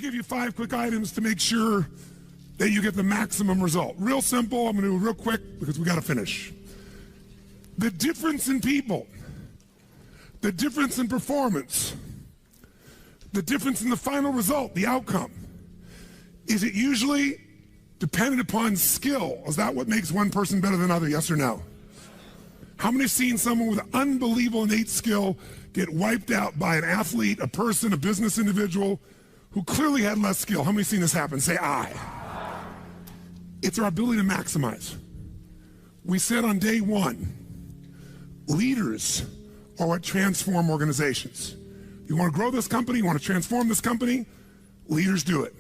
to give you 5 quick items to make sure that you get the maximum result. Real simple. I'm going to do it real quick because we got to finish. The difference in people, the difference in performance, the difference in the final result, the outcome, is it usually dependent upon skill? Is that what makes one person better than another, yes or no? How many have seen someone with an unbelievable innate skill get wiped out by an athlete, a person, a business individual who clearly had less skill? How many have seen this happen? Say aye. It's our ability to maximize. We said on day 1, leaders are what transform organizations. You want to grow this company, you want to transform this company, leaders do it.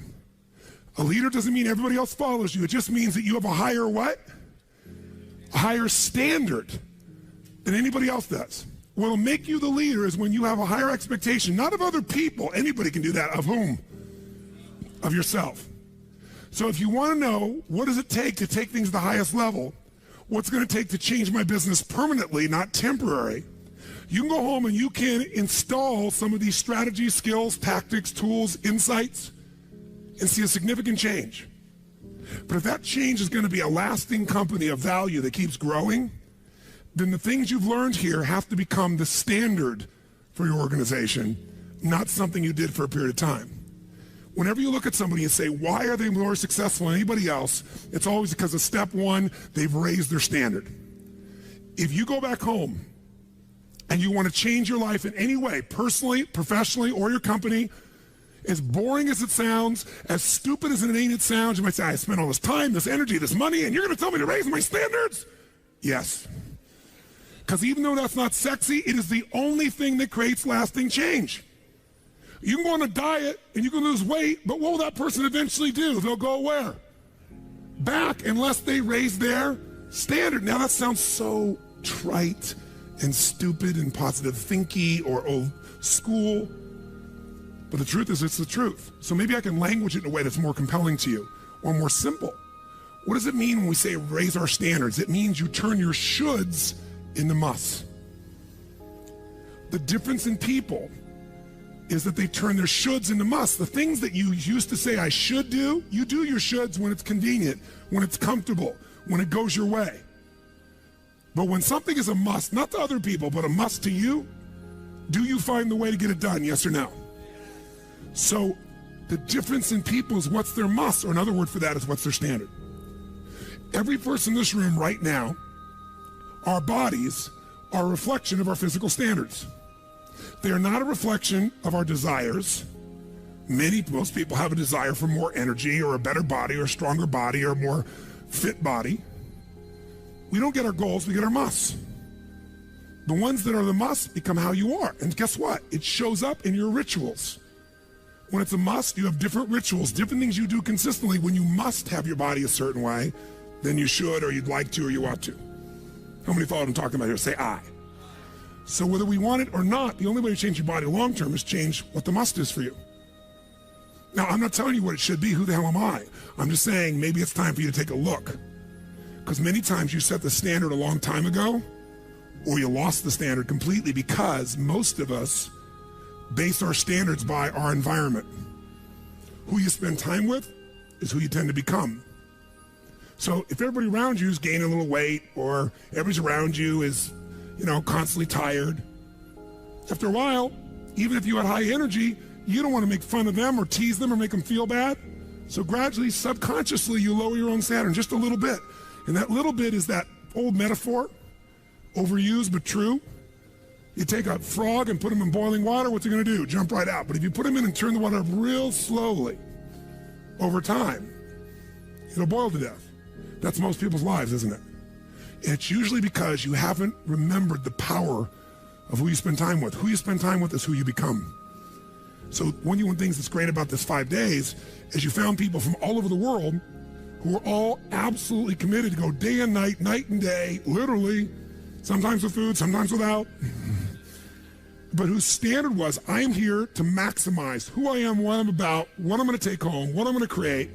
A leader doesn't mean everybody else follows you. It just means that you have a higher what? A higher standard than anybody else does. What'll make you the leader is when you have a higher expectation, not of other people. Anybody can do that. Of whom? Of yourself. So if you want to know what does it take to take things to the highest level, what's going to take to change my business permanently, not temporary, you can go home and you can install some of these strategies, skills, tactics, tools, insights, and see a significant change. But if that change is going to be a lasting company of value that keeps growing, then the things you've learned here have to become the standard for your organization, not something you did for a period of time. Whenever you look at somebody and say, why are they more successful than anybody else? It's always because of step 1, they've raised their standard. If you go back home and you want to change your life in any way, personally, professionally, or your company, as boring as it sounds, as stupid as it ain't it sounds, you might say, I spent all this time, this energy, this money, and you're going to tell me to raise my standards? Yes. Because even though that's not sexy, it is the only thing that creates lasting change. You can go on a diet and you can lose weight, but what will that person eventually do? They'll go where? Back, unless they raise their standard. Now that sounds so trite and stupid and positive thinky or old school, but the truth is it's the truth. So maybe I can language it in a way that's more compelling to you or more simple. What does it mean when we say raise our standards? It means you turn your shoulds into musts. The difference in people is that they turn their shoulds into musts. The things that you used to say I should do, you do your shoulds when it's convenient, when it's comfortable, when it goes your way. But when something is a must, not to other people, but a must to you, do you find the way to get it done, yes or no? So the difference in people is what's their must, or another word for that is what's their standard. Every person in this room right now, our bodies are a reflection of our physical standards. They are not a reflection of our desires. Most people have a desire for more energy or a better body or a stronger body or a more fit body. We don't get our goals, we get our musts. The ones that are the musts become how you are. And guess what? It shows up in your rituals. When it's a must, you have different rituals, different things you do consistently when you must have your body a certain way than you should or you'd like to or you ought to. How many follow what I'm talking about here? Say aye. So whether we want it or not, the only way to change your body long term is change what the must is for you. Now, I'm not telling you what it should be. Who the hell am I? I'm just saying maybe it's time for you to take a look. Because many times you set the standard a long time ago, or you lost the standard completely because most of us base our standards by our environment. Who you spend time with is who you tend to become. So if everybody around you is gaining a little weight, or everybody around you is, constantly tired, after a while, even if you had high energy, you don't want to make fun of them or tease them or make them feel bad. So gradually, subconsciously, you lower your own standard just a little bit. And that little bit is that old metaphor, overused but true. You take a frog and put him in boiling water, what's he going to do? Jump right out. But if you put him in and turn the water up real slowly, over time, it'll boil to death. That's most people's lives, isn't it? And it's usually because you haven't remembered the power of who you spend time with. Who you spend time with is who you become. So one of the things that's great about this 5 days is you found people from all over the world who are all absolutely committed to go day and night and day, literally, sometimes with food, sometimes without, but whose standard was, I am here to maximize who I am, what I'm about, what I'm going to take home, what I'm going to create.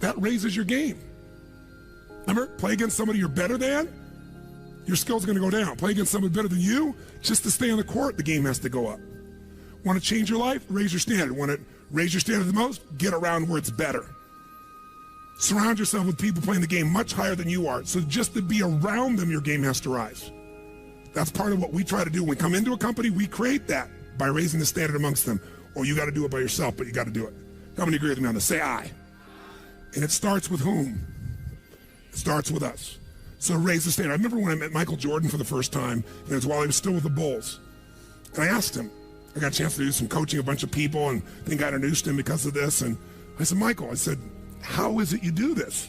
That raises your game. Remember, play against somebody you're better than, your skill's going to go down. Play against somebody better than you, just to stay on the court, the game has to go up. Want to change your life? Raise your standard. Want to Raise your standard the most, get around where it's better. Surround yourself with people playing the game much higher than you are. So just to be around them, your game has to rise. That's part of what we try to do. When we come into a company, we create that by raising the standard amongst them. Or you got to do it by yourself, but you got to do it. How many agree with me on this? Say I. And it starts with whom? It starts with us. So raise the standard. I remember when I met Michael Jordan for the first time, and it was while he was still with the Bulls. And I asked him, I got a chance to do some coaching a bunch of people, and I think I introduced him because of this. And I said, Michael, I said, how is it you do this?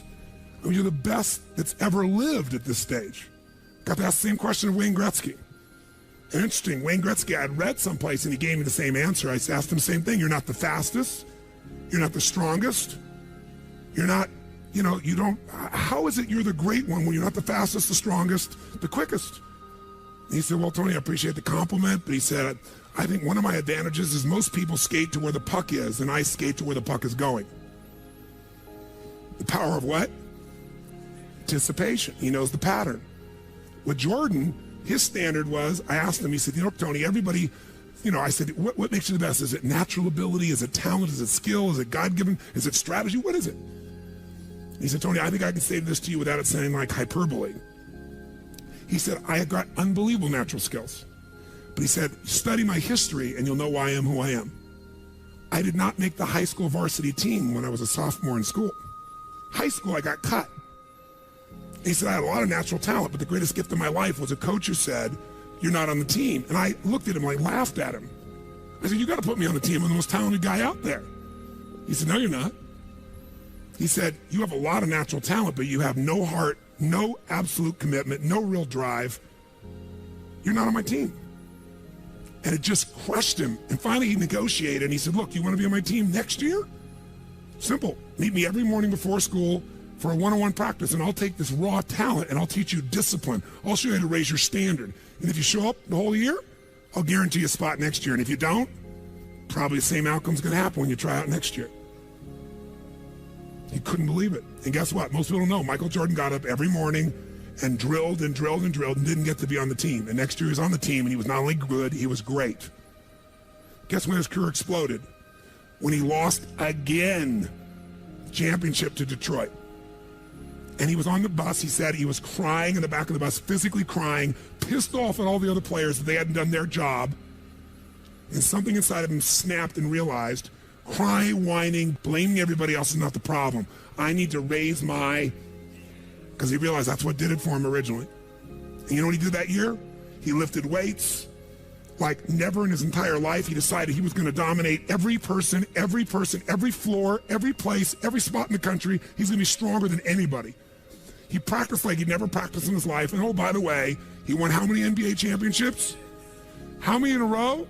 I mean, you're the best that's ever lived at this stage. Got to ask the same question of Wayne Gretzky. And interesting, Wayne Gretzky, I had read someplace and he gave me the same answer. I asked him the same thing. You're not the fastest. You're not the strongest. You're not, you don't, how is it you're the great one when you're not the fastest, the strongest, the quickest? And he said, well, Tony, I appreciate the compliment, but he said, I think one of my advantages is most people skate to where the puck is, and I skate to where the puck is going. The power of what? Anticipation. He knows the pattern. With Jordan, his standard was, I asked him, he said, Tony, everybody, I said, what makes you the best? Is it natural ability? Is it talent? Is it skill? Is it God-given? Is it strategy? What is it? He said, Tony, I think I can say this to you without it sounding like hyperbole. He said, I have got unbelievable natural skills. But he said, study my history and you'll know why I am who I am. I did not make the high school varsity team when I was a sophomore in school. High school, I got cut. He said, I had a lot of natural talent, but the greatest gift of my life was a coach who said, you're not on the team. And I looked at him, I laughed at him. I said, you got to put me on the team. I'm the most talented guy out there. He said, no, you're not. He said, you have a lot of natural talent, but you have no heart, no absolute commitment, no real drive. You're not on my team. And it just crushed him. And finally he negotiated and he said, look, you want to be on my team next year? Simple. Meet me every morning before school for a one-on-one practice, and I'll take this raw talent and I'll teach you discipline. I'll show you how to raise your standard. And if you show up the whole year, I'll guarantee you a spot next year. And if you don't, probably the same outcome's going to happen when you try out next year. He couldn't believe it. And guess what? Most people don't know. Michael Jordan got up every morning and drilled and drilled and drilled and didn't get to be on the team. And next year he was on the team, and he was not only good, he was great. Guess when his career exploded? When he lost again, championship to Detroit. And he was on the bus. He said he was crying in the back of the bus, physically crying, pissed off at all the other players that they hadn't done their job. And something inside of him snapped and realized, crying, whining, blaming everybody else is not the problem. I need to raise my... Because he realized that's what did it for him originally. And you know what he did that year? He lifted weights like never in his entire life. He decided he was going to dominate every person, every floor, every place, every spot in the country. He's going to be stronger than anybody. He practiced like he'd never practiced in his life. And oh, by the way, he won how many NBA championships? How many in a row?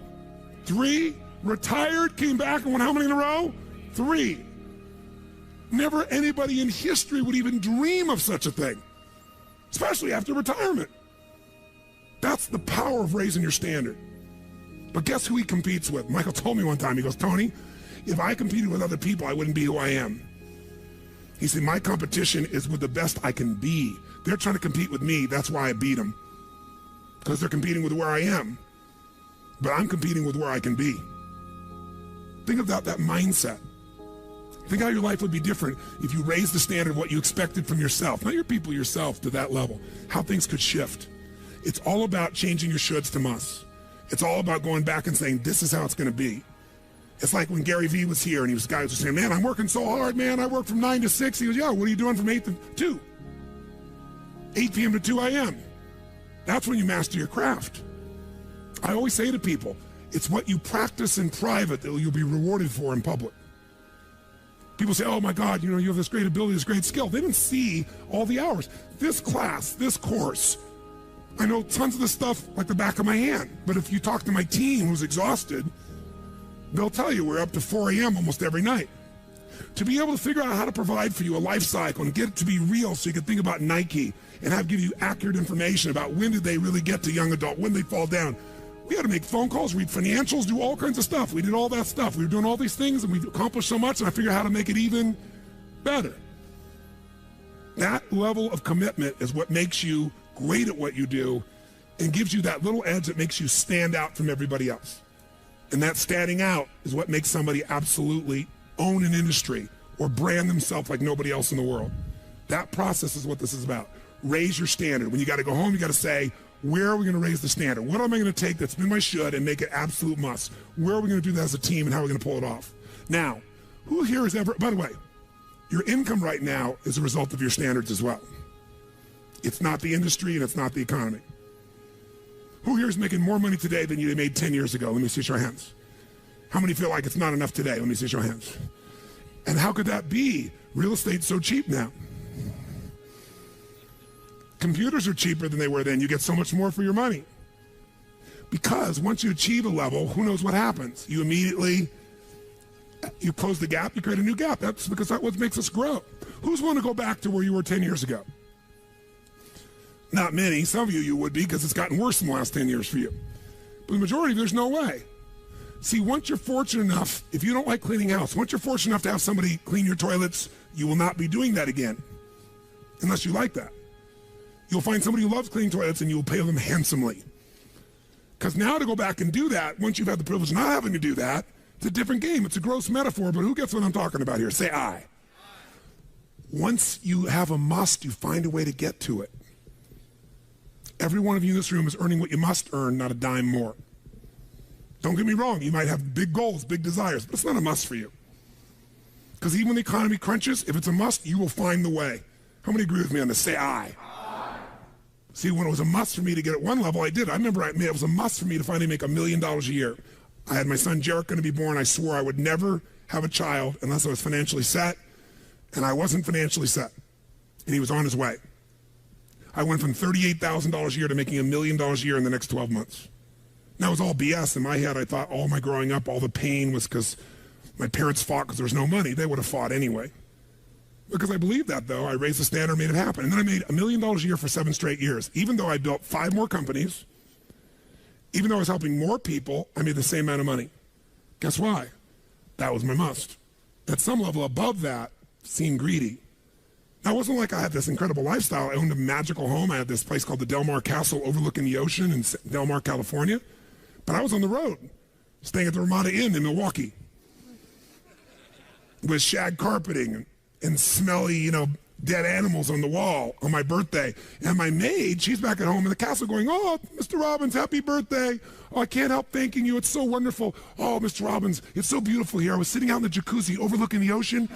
3. Retired, came back and won how many in a row? 3. Never anybody in history would even dream of such a thing, especially after retirement. That's the power of raising your standard. But guess who he competes with? Michael told me one time, he goes, Tony, if I competed with other people, I wouldn't be who I am. He said, my competition is with the best I can be. They're trying to compete with me. That's why I beat them. Because they're competing with where I am. But I'm competing with where I can be. Think about that mindset. Think how your life would be different if you raised the standard of what you expected from yourself, not your people, yourself, to that level. How things could shift. It's all about changing your shoulds to musts. It's all about going back and saying, this is how it's going to be. It's like when Gary Vee was here and he was guys were saying, man, I'm working so hard, man. I work from 9 to 6. He goes, yeah, what are you doing from 8 to 2? 8 p.m. to 2 a.m. That's when you master your craft. I always say to people, it's what you practice in private that you'll be rewarded for in public. People say, oh my God, you have this great ability, this great skill. They didn't see all the hours. This class, this course, I know tons of the stuff like the back of my hand. But if you talk to my team who's exhausted, they'll tell you we're up to 4 a.m. almost every night. To be able to figure out how to provide for you a life cycle and get it to be real so you can think about Nike and give you accurate information about when did they really get to young adult, when they fall down. We had to make phone calls, read financials, do all kinds of stuff. We did all that stuff. We were doing all these things and we've accomplished so much, and I figured out how to make it even better. That level of commitment is what makes you great at what you do and gives you that little edge that makes you stand out from everybody else. And that standing out is what makes somebody absolutely own an industry or brand themselves like nobody else in the world. That process is what this is about. Raise your standard. When you got to go home, you got to say, where are we going to raise the standard? What am I going to take that's been my should and make it absolute must? Where are we going to do that as a team and how are we going to pull it off? Now, who here has ever, by the way, your income right now is a result of your standards as well. It's not the industry and it's not the economy. Who here is making more money today than you made 10 years ago? Let me see your hands. How many feel like it's not enough today? Let me see your hands. And how could that be? Real estate's so cheap now. Computers are cheaper than they were then. You get so much more for your money. Because once you achieve a level, who knows what happens? You immediately, you close the gap, you create a new gap. That's because that's what makes us grow. Who's willing to go back to where you were 10 years ago? Not many. Some of you would be because it's gotten worse in the last 10 years for you. But the majority, there's no way. See, once you're fortunate enough, if you don't like cleaning house, once you're fortunate enough to have somebody clean your toilets, you will not be doing that again. Unless you like that. You'll find somebody who loves cleaning toilets and you will pay them handsomely. Because now to go back and do that, once you've had the privilege of not having to do that, it's a different game. It's a gross metaphor, but who gets what I'm talking about here? Say I. Once you have a must, you find a way to get to it. Every one of you in this room is earning what you must earn, not a dime more. Don't get me wrong, you might have big goals, big desires, but it's not a must for you. Because even when the economy crunches, if it's a must, you will find the way. How many agree with me on this? Say I. See, when it was a must for me to get at one level, I did. I remember it was a must for me to finally make $1 million a year. I had my son Jarek going to be born. I swore I would never have a child unless I was financially set, and I wasn't financially set, and he was on his way. I went from $38,000 a year to making $1 million a year in the next 12 months. That was all BS. In my head, I thought all my growing up, all the pain was because my parents fought because there was no money. They would have fought anyway. Because I believed that, though. I raised the standard, made it happen. And then I made $1 million a year for 7 straight years. Even though I built 5 more companies, even though I was helping more people, I made the same amount of money. Guess why? That was my must. At some level above that, seemed greedy. Now, it wasn't like I had this incredible lifestyle. I owned a magical home. I had this place called the Del Mar Castle overlooking the ocean in Del Mar, California. But I was on the road, staying at the Ramada Inn in Milwaukee with shag carpeting and smelly, dead animals on the wall on my birthday. And my maid, she's back at home in the castle going, "Oh, Mr. Robbins, happy birthday. Oh, I can't help thanking you. It's so wonderful. Oh, Mr. Robbins, it's so beautiful here. I was sitting out in the jacuzzi overlooking the ocean.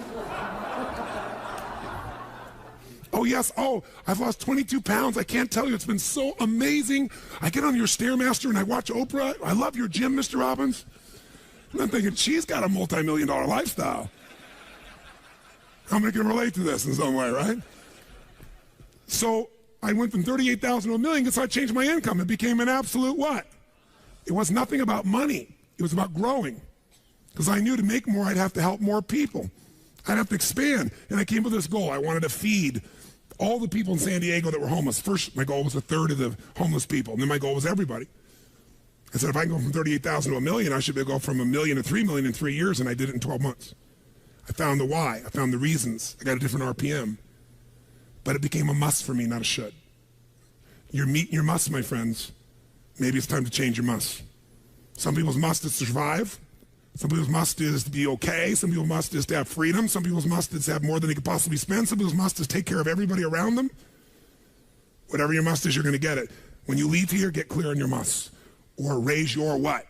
Oh, yes. Oh, I've lost 22 pounds. I can't tell you. It's been so amazing. I get on your Stairmaster and I watch Oprah. I love your gym, Mr. Robbins." And I'm thinking, she's got a multi-million-dollar lifestyle. How many can relate to this in some way, right? So I went from 38,000 to $1 million because I changed my income. It became an absolute what? It was nothing about money. It was about growing. Because I knew to make more, I'd have to help more people. I'd have to expand. And I came with this goal. I wanted to feed all the people in San Diego that were homeless. First, my goal was 1/3 of the homeless people. And then my goal was everybody. I said, if I can go from 38,000 to $1 million, I should be able to go from $1 million to $3 million in 3 years. And I did it in 12 months. I found the why. I found the reasons. I got a different RPM. But it became a must for me, not a should. You're meeting your must, my friends. Maybe it's time to change your must. Some people's must is to survive. Some people's must is to be okay. Some people's must is to have freedom. Some people's must is to have more than they could possibly spend. Some people's must is take care of everybody around them. Whatever your must is, you're going to get it. When you leave here, get clear on your must. Or raise your what?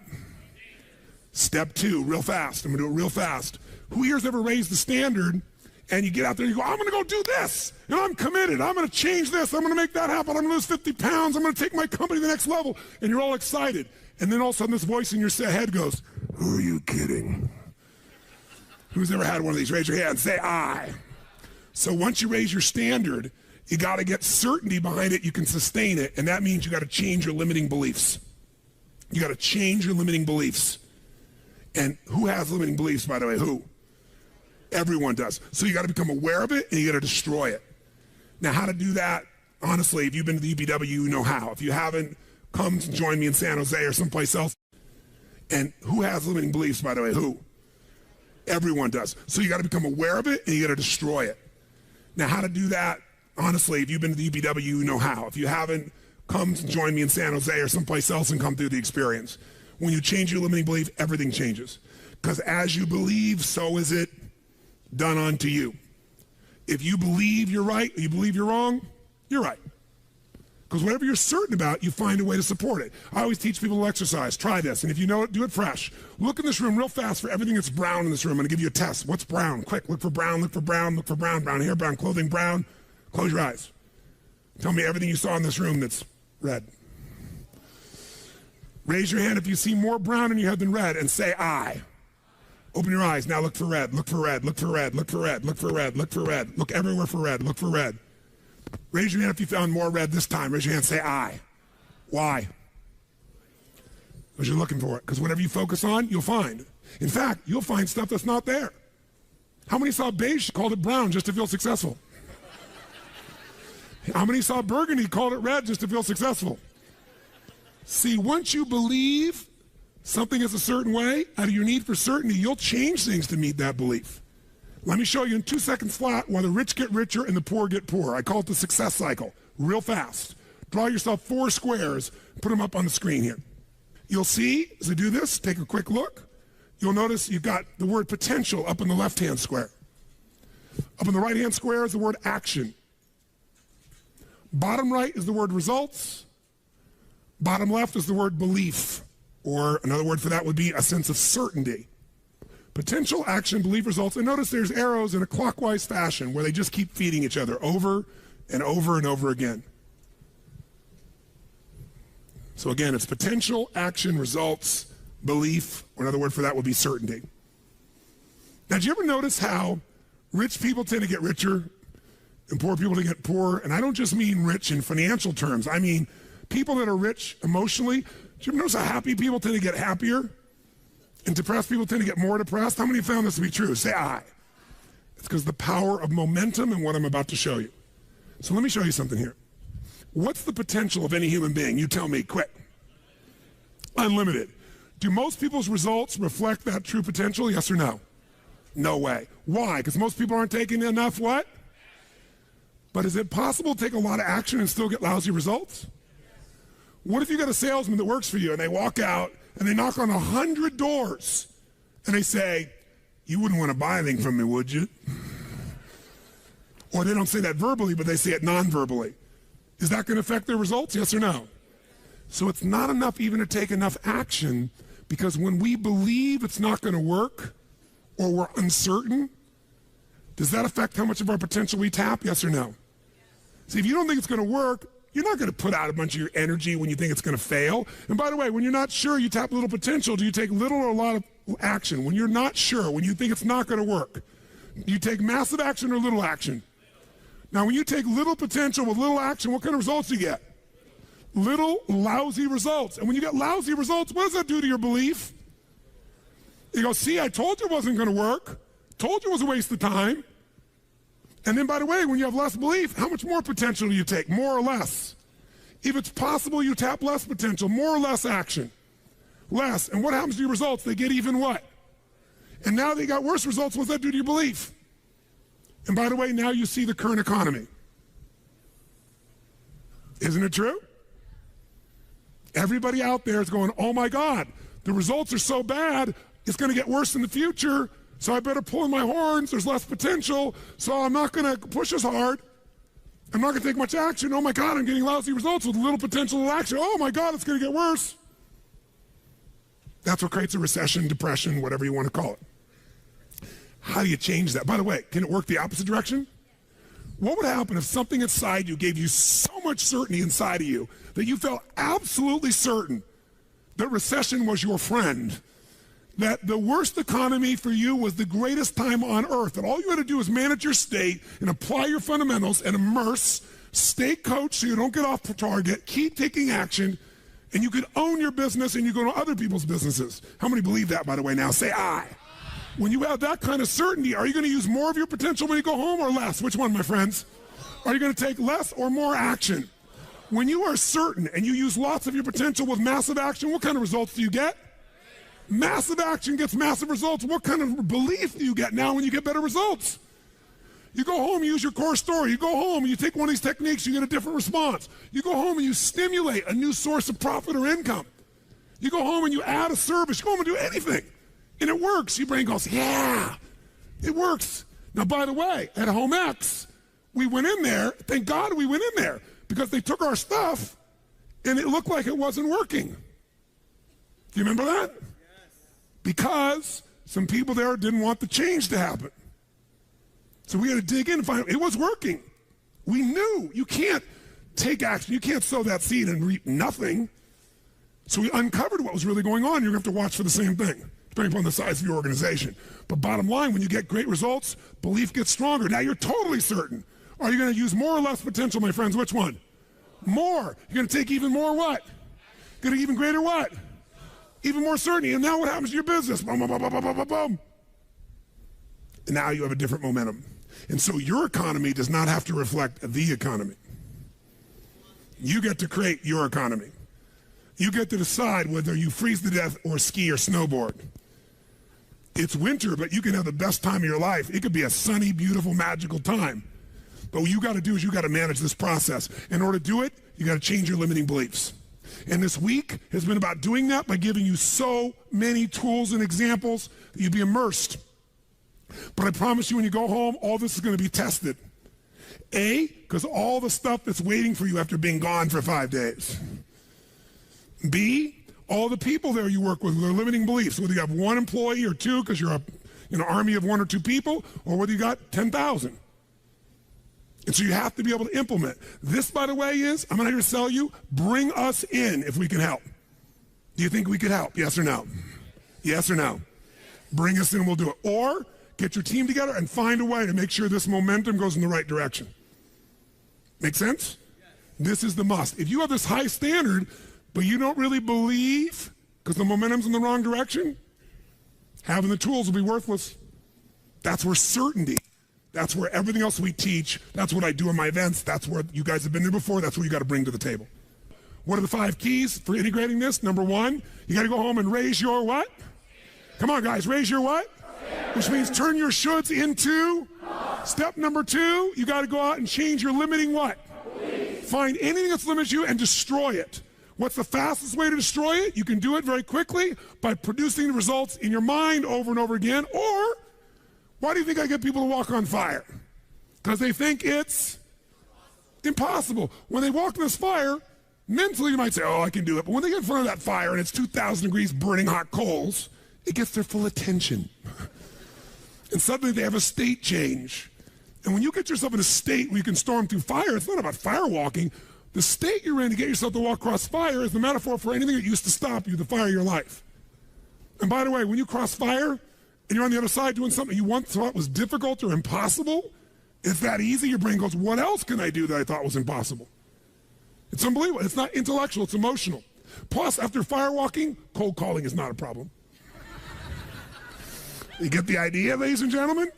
Step 2, real fast. I'm going to do it real fast. Who here's ever raised the standard and you get out there and you go, I'm going to go do this, and I'm committed. I'm going to change this. I'm going to make that happen. I'm going to lose 50 pounds. I'm going to take my company to the next level. And you're all excited. And then all of a sudden this voice in your head goes, who are you kidding? Who's ever had one of these? Raise your hand. Say I. So once you raise your standard, you got to get certainty behind it. You can sustain it. And that means you got to change your limiting beliefs. You got to change your limiting beliefs. And who has limiting beliefs, by the way? Who? Everyone does. So you got to become aware of it and you got to destroy it. Now, how to do that? Honestly, if you've been to the UPW, you know how. If you haven't, come join me in San Jose or someplace else. And who has limiting beliefs, by the way? Who? Everyone does. So you got to become aware of it and you got to destroy it. Now, how to do that? Honestly, if you've been to the UPW, you know how. If you haven't, come join me in San Jose or someplace else and come through the experience. When you change your limiting belief, everything changes. Because as you believe, so is it done unto you. If you believe you're right, or you believe you're wrong, you're right. Because whatever you're certain about, you find a way to support it. I always teach people to exercise. Try this, and if you know it, do it fresh. Look in this room real fast for everything that's brown in this room. I'm going to give you a test. What's brown? Quick, look for brown, look for brown, look for brown. Brown hair, brown clothing, brown. Close your eyes. Tell me everything you saw in this room that's red. Raise your hand if you see more brown in your head than red, and say I. Open your eyes. Now look for red, look for red, look for red, look for red, look for red, look for red. Look everywhere for red, look for red. Raise your hand if you found more red this time. Raise your hand, say I. Why? Because you're looking for it. Because whatever you focus on, you'll find. In fact, you'll find stuff that's not there. How many saw beige, called it brown just to feel successful? How many saw burgundy, called it red just to feel successful? See, once you believe something is a certain way, out of your need for certainty, you'll change things to meet that belief. Let me show you in 2 seconds flat why the rich get richer and the poor get poorer. I call it the success cycle, real fast. Draw yourself 4 squares, put them up on the screen here. You'll see, as I do this, take a quick look. You'll notice you've got the word potential up in the left-hand square. Up in the right-hand square is the word action. Bottom right is the word results. Bottom left is the word belief, or another word for that would be a sense of certainty. Potential, action, belief, results. And notice there's arrows in a clockwise fashion where they just keep feeding each other over and over and over again. So again, it's potential, action, results, belief, or another word for that would be certainty. Now, do you ever notice how rich people tend to get richer and poor people to get poorer? And I don't just mean rich in financial terms. I mean people that are rich emotionally. Do you ever notice how happy people tend to get happier? And depressed people tend to get more depressed? How many found this to be true? Say I. It's because the power of momentum and what I'm about to show you. So let me show you something here. What's the potential of any human being? You tell me, quick. Unlimited. Do most people's results reflect that true potential? Yes or no? No way. Why? Because most people aren't taking enough what? But is it possible to take a lot of action and still get lousy results? What if you got a salesman that works for you and they walk out and they knock on 100 doors and they say, you wouldn't want to buy anything from me, would you? Or they don't say that verbally, but they say it non-verbally. Is that going to affect their results? Yes or no? So it's not enough even to take enough action, because when we believe it's not going to work or we're uncertain, does that affect how much of our potential we tap? Yes or no? See, if you don't think it's going to work, you're not going to put out a bunch of your energy when you think it's going to fail. And by the way, when you're not sure, you tap little potential. Do you take little or a lot of action? When you're not sure, when you think it's not going to work, do you take massive action or little action? Now, when you take little potential with little action, what kind of results do you get? Little lousy results. And when you get lousy results, what does that do to your belief? You go, see, I told you it wasn't going to work. Told you it was a waste of time. And then, by the way, when you have less belief, how much more potential do you take? More or less? If it's possible, you tap less potential, more or less action. Less. And what happens to your results? They get even what? And now they got worse results. What does that do to your belief? And by the way, now you see the current economy. Isn't it true? Everybody out there is going, oh my God, the results are so bad, it's going to get worse in the future, so I better pull in my horns, there's less potential, so I'm not going to push as hard. I'm not going to take much action. Oh my God, I'm getting lousy results with little potential action. Oh my God, it's going to get worse. That's what creates a recession, depression, whatever you want to call it. How do you change that? By the way, can it work the opposite direction? What would happen if something inside you gave you so much certainty inside of you that you felt absolutely certain that recession was your friend, that the worst economy for you was the greatest time on earth, that all you had to do was manage your state and apply your fundamentals and immerse, stay coached so you don't get off target, keep taking action, and you could own your business and you go to other people's businesses? How many believe that, by the way, now? Say I. When you have that kind of certainty, are you going to use more of your potential when you go home or less? Which one, my friends? Are you going to take less or more action? When you are certain and you use lots of your potential with massive action, what kind of results do you get? Massive action gets massive results. What kind of belief do you get now when you get better results? You go home, you use your core story. You go home and you take one of these techniques, you get a different response. You go home and you stimulate a new source of profit or income. You go home and you add a service. You go home and do anything. And it works. Your brain goes, yeah, it works. Now, by the way, at Home X, we went in there. Thank God we went in there because they took our stuff and it looked like it wasn't working. Do you remember that? Yes. Because some people there didn't want the change to happen. So we had to dig in and find out it was working. We knew you can't take action. You can't sow that seed and reap nothing. So we uncovered what was really going on. You're going to have to watch for the same thing, depending upon the size of your organization. But bottom line, when you get great results, belief gets stronger. Now you're totally certain. Are you going to use more or less potential, my friends? Which one? More. You're going to take even more what? Going to even greater what? Even more certainty. And now what happens to your business? Boom, boom, boom, boom, boom, boom, boom. And now you have a different momentum. And so your economy does not have to reflect the economy. You get to create your economy. You get to decide whether you freeze to death or ski or snowboard. It's winter, but you can have the best time of your life. It could be a sunny, beautiful, magical time. But what you got to do is you got to manage this process. In order to do it, you got to change your limiting beliefs. And this week has been about doing that by giving you so many tools and examples that you'll be immersed. But I promise you when you go home, all this is going to be tested. A, because all the stuff that's waiting for you after being gone for 5 days. B, all the people there you work with, their limiting beliefs, whether you have one employee or two because you're an army of 1 or 2 people, or whether you got 10,000. And so you have to be able to implement. This, by the way, I'm not here to sell you, bring us in if we can help. Do you think we could help? Yes or no? Yes or no? Bring us in and we'll do it. Or get your team together and find a way to make sure this momentum goes in the right direction. Make sense? This is the must. If you have this high standard, but you don't really believe because the momentum's in the wrong direction, having the tools will be worthless. That's where certainty, that's where everything else we teach, that's what I do in my events, that's where you guys have been there before, that's what you got to bring to the table. What are the 5 keys for integrating this? Number 1, you got to go home and raise your what? Come on, guys, raise your what? Which means turn your shoulds into. Step number 2, you got to go out and change your limiting what? Find anything that's limiting you and destroy it. What's the fastest way to destroy it? You can do it very quickly by producing the results in your mind over and over again. Or, why do you think I get people to walk on fire? Because they think it's impossible. When they walk in this fire, mentally you might say, oh, I can do it. But when they get in front of that fire and it's 2,000 degrees burning hot coals, it gets their full attention. And suddenly they have a state change. And when you get yourself in a state where you can storm through fire, it's not about fire walking. The state you're in to get yourself to walk across fire is the metaphor for anything that used to stop you, the fire of your life. And by the way, when you cross fire and you're on the other side doing something you once thought was difficult or impossible, it's that easy, your brain goes, what else can I do that I thought was impossible? It's unbelievable. It's not intellectual, it's emotional. Plus, after fire walking, cold calling is not a problem. You get the idea, ladies and gentlemen?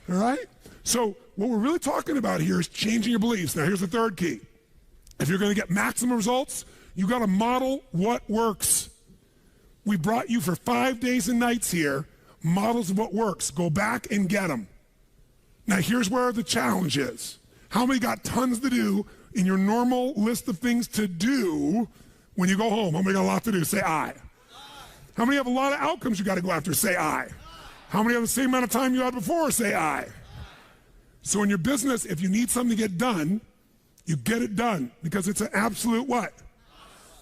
All right? So what we're really talking about here is changing your beliefs. Now, here's the 3rd key. If you're going to get maximum results, you got to model what works. We brought you for 5 days and nights here, models of what works. Go back and get them. Now, here's where the challenge is. How many got tons to do in your normal list of things to do when you go home? How many got a lot to do? Say aye. How many have a lot of outcomes you got to go after? Say aye. How many have the same amount of time you had before? Say aye. So in your business, if you need something to get done, you get it done because it's an absolute what?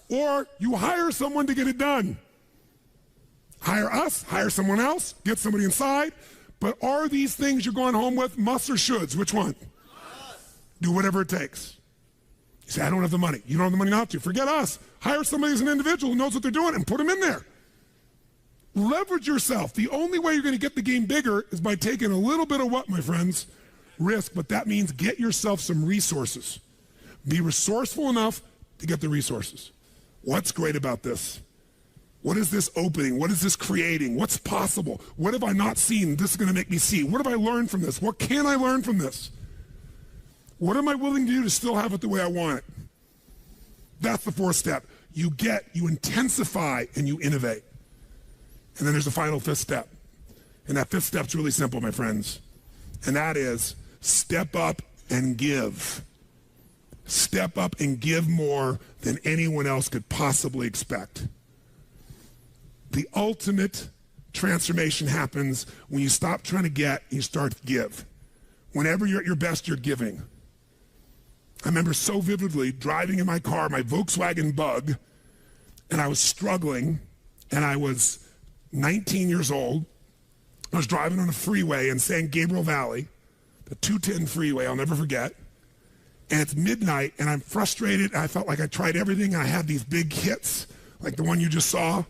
Or you hire someone to get it done. Hire us, hire someone else, get somebody inside. But are these things you're going home with musts or shoulds? Which one? Do whatever it takes. You say, I don't have the money. You don't have the money not to. Forget us. Hire somebody as an individual who knows what they're doing and put them in there. Leverage yourself. The only way you're going to get the game bigger is by taking a little bit of what, my friends? Risk. But that means get yourself some resources. Be resourceful enough to get the resources. What's great about this? What is this opening? What is this creating? What's possible? What have I not seen? This is going to make me see. What have I learned from this? What can I learn from this? What am I willing to do to still have it the way I want it? That's the 4th step. You intensify, and you innovate. And then there's the final 5th step. And that 5th step's really simple, my friends. And that is step up and give. Step up and give more than anyone else could possibly expect. The ultimate transformation happens when you stop trying to get and you start to give. Whenever you're at your best, you're giving. I remember so vividly driving in my car, my Volkswagen Bug, and I was struggling, and I was 19 years old. I was driving on a freeway in San Gabriel Valley, the 210 freeway, I'll never forget. And it's midnight, and I'm frustrated. I felt like I tried everything, and I had these big hits, like the one you just saw,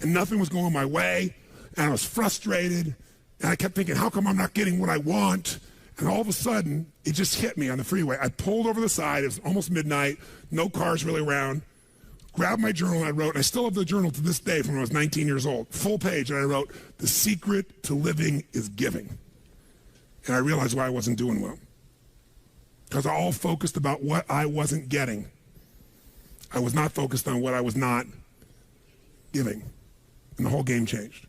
and nothing was going my way, and I was frustrated, and I kept thinking, how come I'm not getting what I want? And all of a sudden, it just hit me on the freeway. I pulled over the side. It was almost midnight, no cars really around, grabbed my journal, and I wrote, and I still have the journal to this day from when I was 19 years old, full page, and I wrote, "The secret to living is giving." And I realized why I wasn't doing well. Because I all focused about what I wasn't getting. I was not focused on what I was not giving. And the whole game changed.